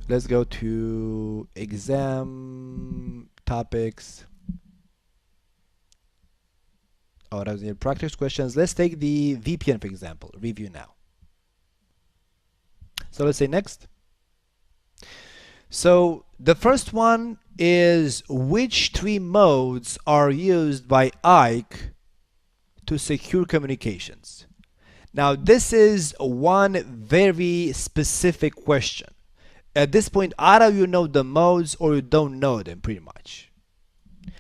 Let's go to exam topics. Oh, that was the practice questions. Let's take the VPN, for example. Review now. So let's say next. So the first one is, which three modes are used by IINS to secure communications? Now this is one very specific question. At this point, either you know the modes or you don't know them pretty much.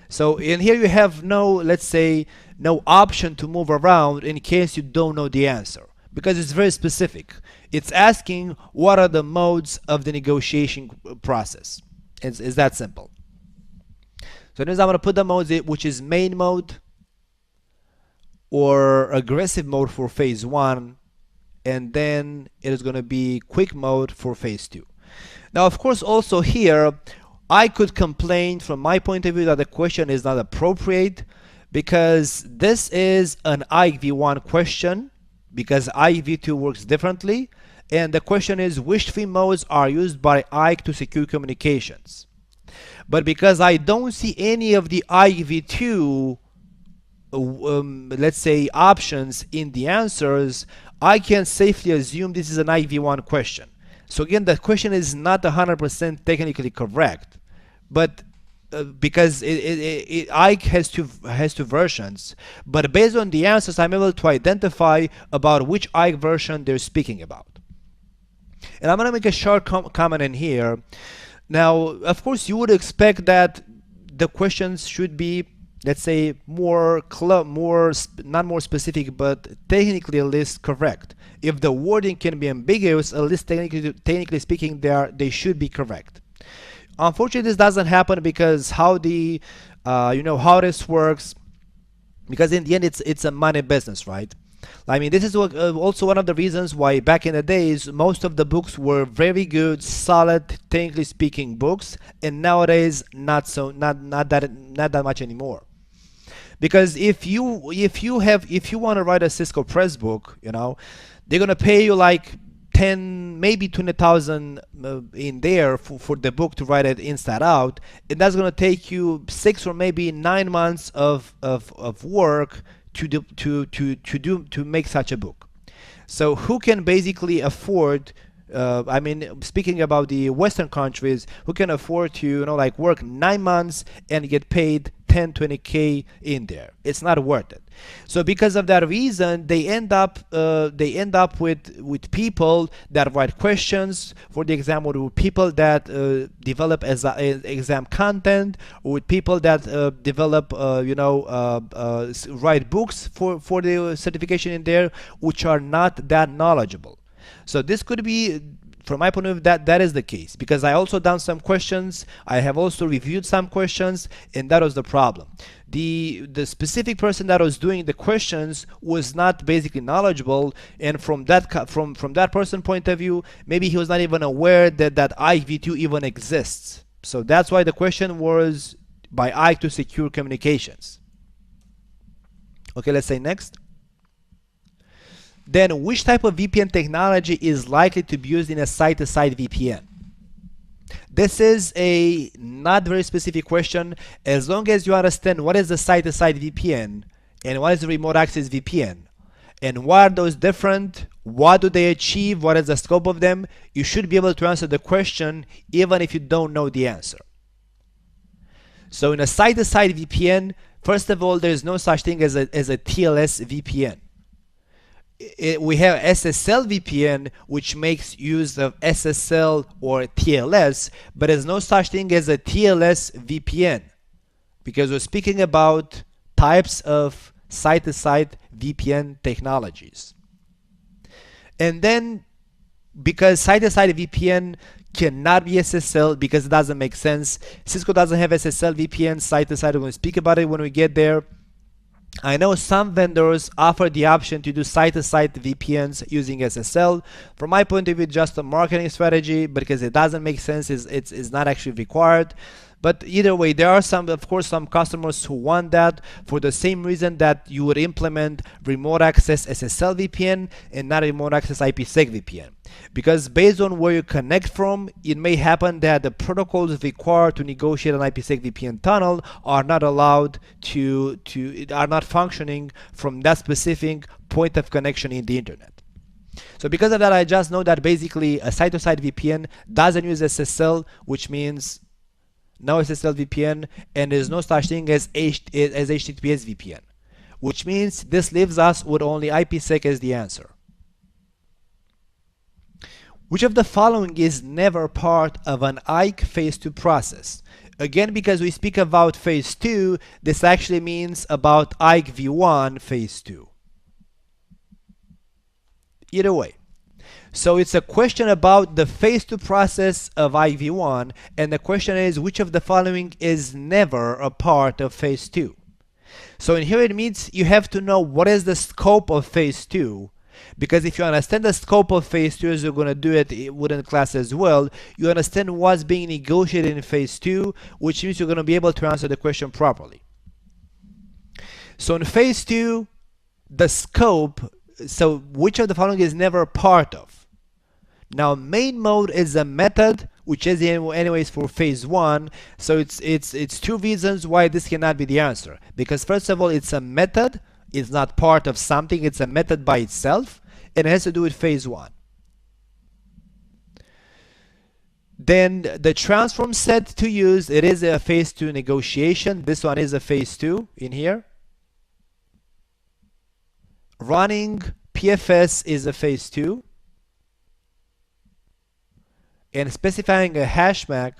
So in here you have no, let's say, no option to move around in case you don't know the answer, because it's very specific. It's asking what are the modes of the negotiation process. It's that simple. So next I'm going to put the modes, which is main mode or aggressive mode for phase 1, and then it is going to be quick mode for phase 2. Now, of course, also here, I could complain from my point of view that the question is not appropriate, because this is an IINS question, because IINS works differently, and the question is, which three modes are used by IINS to secure communications? But because I don't see any of the IINS let's say, options in the answers, I can safely assume this is an IINS question. So again, the question is not 100% technically correct, but because IINS has two versions, but based on the answers, I'm able to identify about which IINS version they're speaking about. And I'm going to make a short comment in here. Now, of course, you would expect that the questions should be, let's say, not more specific, but technically at least correct. If the wording can be ambiguous, at least technically speaking, they should be correct. Unfortunately, this doesn't happen because how the how this works. Because in the end, it's a money business, right? I mean, this is also one of the reasons why back in the days most of the books were very good, solid, technically speaking books, and nowadays not that much anymore. Because if you want to write a Cisco Press book, they're gonna pay you like 10, maybe 20,000 in there for the book to write it inside out, and that's gonna take you 6 or maybe 9 months of work to make such a book. So who can basically afford? I mean, speaking about the Western countries, who can afford to like work 9 months and get paid 10, 20K in there? It's not worth it. So because of that reason, they end up with people that write questions for the exam, or with people that develop exam content, or with people that develop write books for the certification in there, which are not that knowledgeable. So this could be, from my point of view, that is the case, because I also done some questions, I have also reviewed some questions, and that was the problem. The specific person that was doing the questions was not basically knowledgeable, and from that person point of view, maybe he was not even aware that IINS even exists. So that's why the question was by IINS to secure communications. Okay, let's say next. Then, which type of VPN technology is likely to be used in a site-to-site VPN? This is a not very specific question. As long as you understand what is the site-to-site VPN and what is the remote access VPN, and what are those different, what do they achieve, what is the scope of them, you should be able to answer the question even if you don't know the answer. So in a site-to-site VPN, first of all, there is no such thing as a TLS VPN. We have SSL VPN, which makes use of SSL or TLS, but there's no such thing as a TLS VPN, because we're speaking about types of site-to-site VPN technologies. And then, because site-to-site VPN cannot be SSL, because it doesn't make sense, Cisco doesn't have SSL VPN site-to-site. We're going to speak about it when we get there. I know some vendors offer the option to do site-to-site VPNs using SSL. From my point of view, just a marketing strategy, because it doesn't make sense. It's not actually required. But either way, there are some, of course, some customers who want that for the same reason that you would implement remote access SSL VPN and not remote access IPsec VPN. Because based on where you connect from, it may happen that the protocols required to negotiate an IPsec VPN tunnel are not allowed are not functioning from that specific point of connection in the internet. So because of that, I just know that basically a site-to-site VPN doesn't use SSL, which means no SSL VPN, and there's no such thing as HTTPS VPN, which means this leaves us with only IPsec as the answer. Which of the following is never part of an IINS phase 2 process? Again, because we speak about phase 2, this actually means about IINS v1 phase 2. Either way. So it's a question about the phase 2 process of IINS v1, and the question is which of the following is never a part of phase 2? So in here it means you have to know what is the scope of phase 2, because if you understand the scope of phase 2, as you're going to do it within class as well, you understand what's being negotiated in phase 2, which means you're going to be able to answer the question properly. So in phase 2, the scope, so which of the following is never part of? Now main mode is a method, which is anyways for phase 1, so it's two reasons why this cannot be the answer. Because first of all, it's a method, it's not part of something, it's a method by itself, and it has to do with phase 1. Then the transform set to use, it is a phase 2 negotiation. This one is a phase 2 in here. Running PFS is a phase 2. And specifying a hash map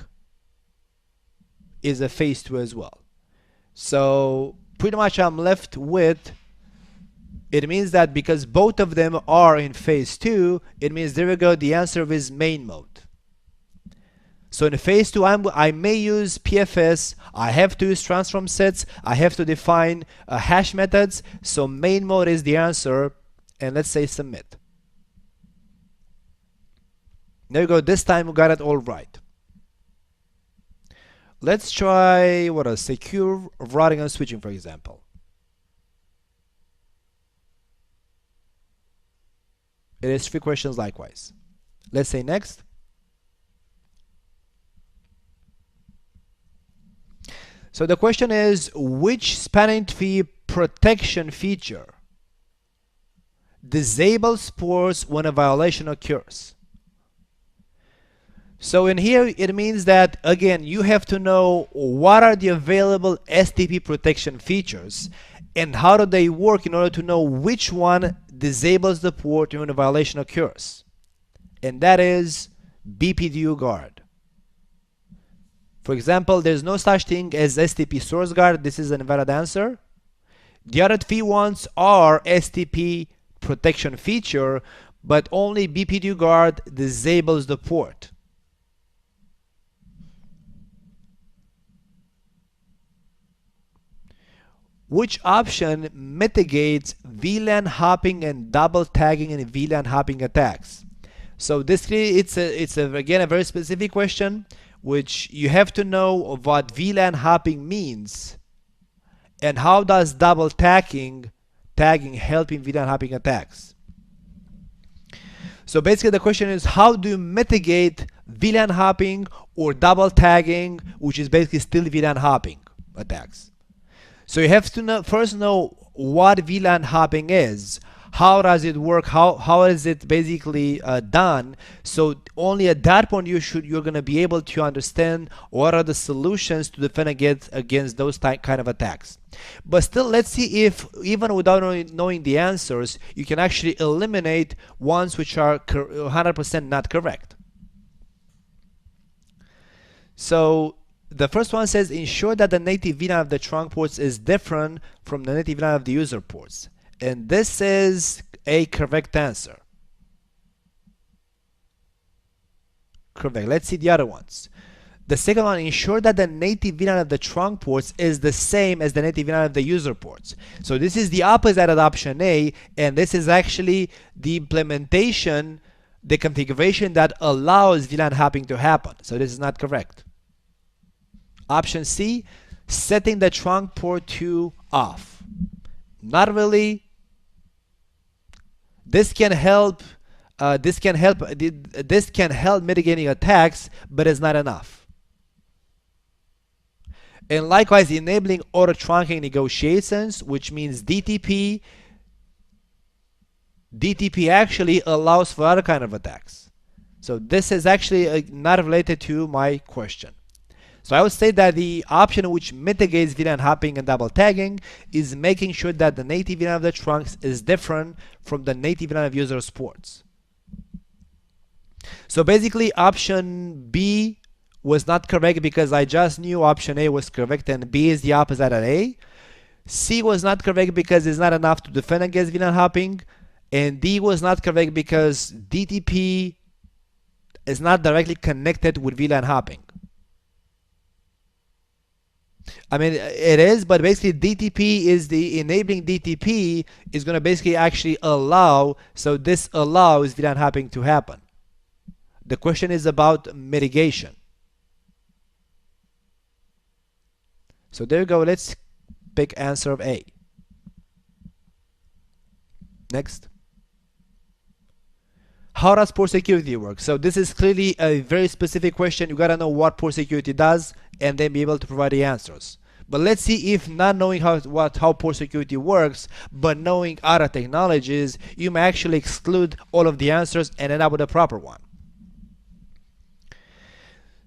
is a phase 2 as well. So pretty much I'm left with, it means that because both of them are in phase 2, it means there we go, the answer is main mode. So in phase 2, I may use PFS, I have to use transform sets, I have to define hash methods, so main mode is the answer, and let's say submit. There we go, this time we got it all right. Let's try, what else, secure routing and switching, for example. It is 3 questions likewise. Let's say next. So the question is, which spanning tree protection feature disables ports when a violation occurs? So in here it means that again you have to know what are the available STP protection features and how do they work in order to know which one disables the port when a violation occurs. And that is BPDU guard. For example, there's no such thing as STP source guard. This is an invalid answer. The other 3 ones are STP protection feature, but only BPDU guard disables the port. Which option mitigates VLAN hopping and double tagging in VLAN hopping attacks? So this it's again a very specific question, which you have to know what VLAN hopping means and how does double tagging help in VLAN hopping attacks. So basically the question is, how do you mitigate VLAN hopping or double tagging, which is basically still VLAN hopping attacks? So you have to first know what VLAN hopping is, how does it work, how is it basically done. So only at that point you're going to be able to understand what are the solutions to defend against those kind of attacks. But still, let's see if even without knowing the answers, you can actually eliminate ones which are 100% not correct. So the first one says, ensure that the native VLAN of the trunk ports is different from the native VLAN of the user ports. And this is a correct answer. Correct. Let's see the other ones. The second one, ensure that the native VLAN of the trunk ports is the same as the native VLAN of the user ports. So this is the opposite of option A, and this is actually the implementation, the configuration that allows VLAN hopping to happen. So this is not correct. Option C, setting the trunk port to off. Not really. This can help. This can help mitigating attacks, but it's not enough. And likewise, enabling auto trunking negotiations, which means DTP. DTP actually allows for other kind of attacks. So this is actually not related to my question. So I would say that the option which mitigates VLAN hopping and double tagging is making sure that the native VLAN of the trunks is different from the native VLAN of user's ports. So basically option B was not correct because I just knew option A was correct and B is the opposite of A. C was not correct because it's not enough to defend against VLAN hopping. And D was not correct because DTP is not directly connected with VLAN hopping. I mean, it is, but basically DTP is the enabling DTP is going to basically actually allow, so this allows VLAN hopping to happen. The question is about mitigation. So there you go. Let's pick answer of A. Next. How does port security work? So this is clearly a very specific question. You gotta know what port security does and then be able to provide the answers. But let's see if not knowing how port security works, but knowing other technologies, you may actually exclude all of the answers and end up with a proper one.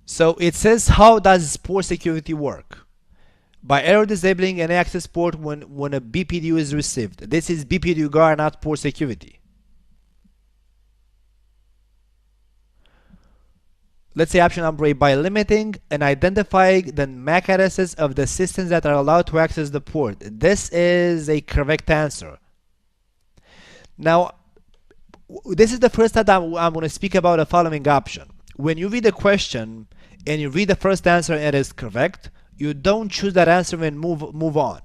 So it says, how does port security work? By error disabling an access port when a BPDU is received. This is BPDU guard, not port security. Let's say option number A, by limiting and identifying the MAC addresses of the systems that are allowed to access the port. This is a correct answer. Now, this is the first time I'm going to speak about the following option. When you read the question and you read the first answer and it is correct, you don't choose that answer and move on.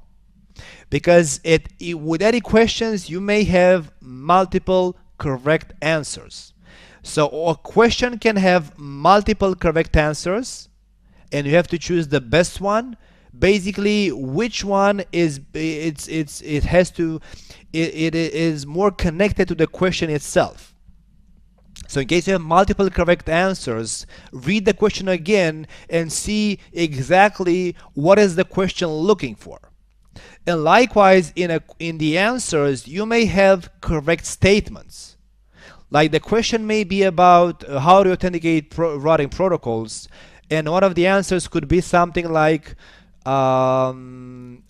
Because with any questions, you may have multiple correct answers. So a question can have multiple correct answers and you have to choose the best one. Basically, which one is it is more connected to the question itself. So in case you have multiple correct answers, read the question again and see exactly what is the question looking for. And likewise, in the answers, you may have correct statements. Like the question may be about how to authenticate routing protocols, and one of the answers could be something like routing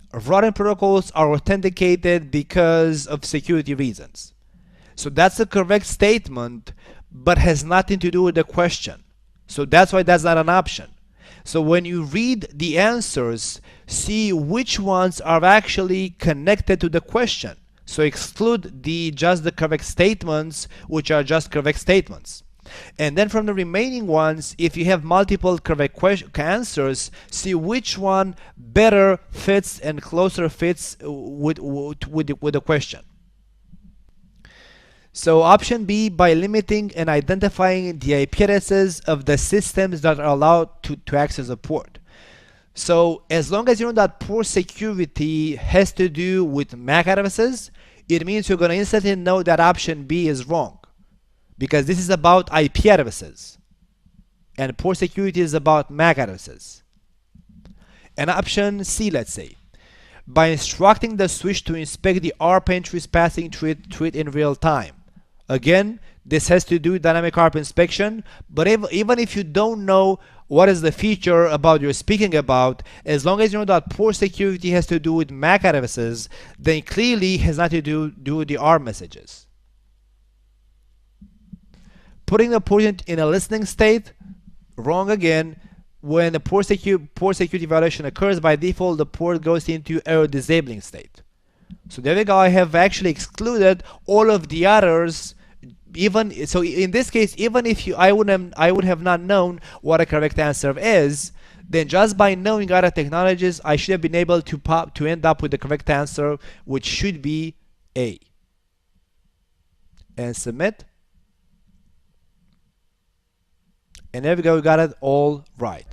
protocols are authenticated because of security reasons. So that's a correct statement, but has nothing to do with the question. So that's why that's not an option. So when you read the answers, see which ones are actually connected to the question. So exclude just the correct statements, which are just correct statements. And then from the remaining ones, if you have multiple correct answers, see which one better fits and closer fits with the question. So option B, by limiting and identifying the IP addresses of the systems that are allowed to access a port. So as long as you know that port security has to do with MAC addresses, it means you're going to instantly know that option B is wrong, because this is about IP addresses and port security is about MAC addresses. And option C, let's say, by instructing the switch to inspect the ARP entries passing through it in real time. Again, this has to do with dynamic ARP inspection, but even if you don't know what is the feature about you're speaking about, as long as you know that port security has to do with MAC addresses, then clearly has nothing to do with the ARP messages. Putting the port in a listening state, wrong again. When the port security violation occurs, by default the port goes into error disabling state. So there we go. I have actually excluded all of the others. Even so, in this case, even if I would have not known what a correct answer is, then just by knowing other technologies, I should have been able to end up with the correct answer, which should be A. And submit. And there we go. We got it all right.